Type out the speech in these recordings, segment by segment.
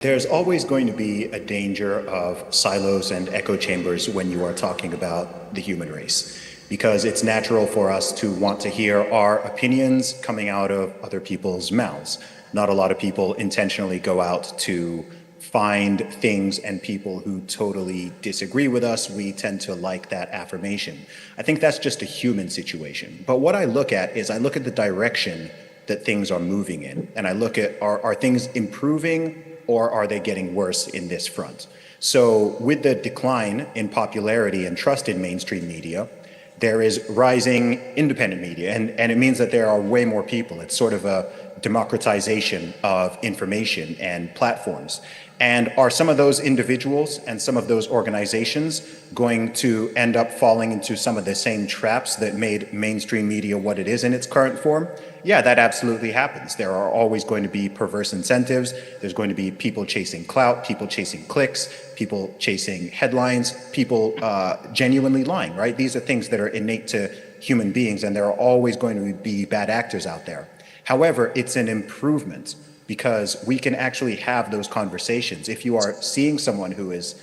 There's always going to be a danger of silos and echo chambers when you are talking about the human race, because it's natural for us to want to hear our opinions coming out of other people's mouths. Not a lot of people intentionally go out to find things and people who totally disagree with us. We tend to like that affirmation. I think that's just a human situation. But what I look at is I look at the direction that things are moving in, and I look at are things improving or are they getting worse in this front? So, with the decline in popularity and trust in mainstream media, there is rising independent media, and it means that there are way more people. It's sort of a democratization of information and platforms. And are some of those individuals and some of those organizations going to end up falling into some of the same traps that made mainstream media what it is in its current form? Yeah, that absolutely happens. There are always going to be perverse incentives. There's going to be people chasing clout, people chasing clicks, people chasing headlines, people genuinely lying, right? These are things that are innate to human beings, and there are always going to be bad actors out there. However, it's an improvement because we can actually have those conversations. If you are seeing someone who is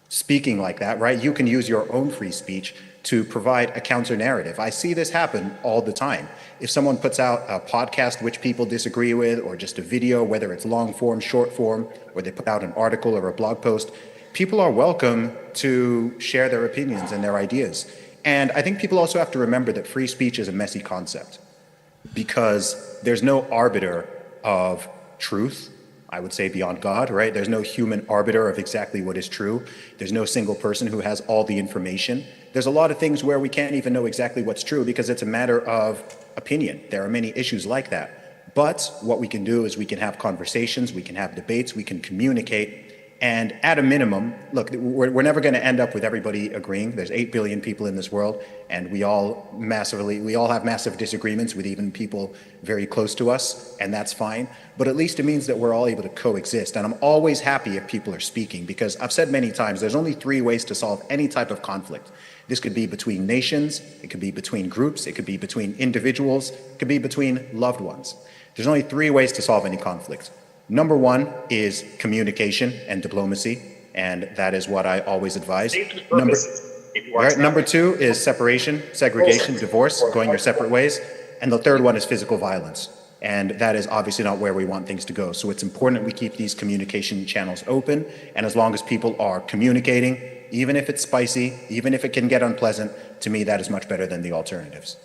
speaking like that, right, you can use your own free speech to provide a counter narrative. I see this happen all the time. If someone puts out a podcast which people disagree with, or just a video, whether it's long form, short form, or they put out an article or a blog post, people are welcome to share their opinions and their ideas. And I think people also have to remember that free speech is a messy concept because there's no arbiter of truth, I would say, beyond God, right? There's no human arbiter of exactly what is true. There's no single person who has all the information. There's a lot of things where we can't even know exactly what's true because it's a matter of opinion. There are many issues like that. But what we can do is we can have conversations, we can have debates, we can communicate. And at a minimum, look, we're never going to end up with everybody agreeing. There's 8 billion people in this world, and we all have massive disagreements with even people very close to us, and that's fine. But at least it means that we're all able to coexist. And I'm always happy if people are speaking, because I've said many times, there's only 3 ways to solve any type of conflict. This could be between nations, it could be between groups, it could be between individuals, it could be between loved ones. There's only 3 ways to solve any conflict. Number 1 is communication and diplomacy, and that is what I always advise. Number 2 is separation, segregation, divorce, going your separate ways. And the third one is physical violence. And that is obviously not where we want things to go. So it's important we keep these communication channels open. And as long as people are communicating, even if it's spicy, even if it can get unpleasant, to me that is much better than the alternatives.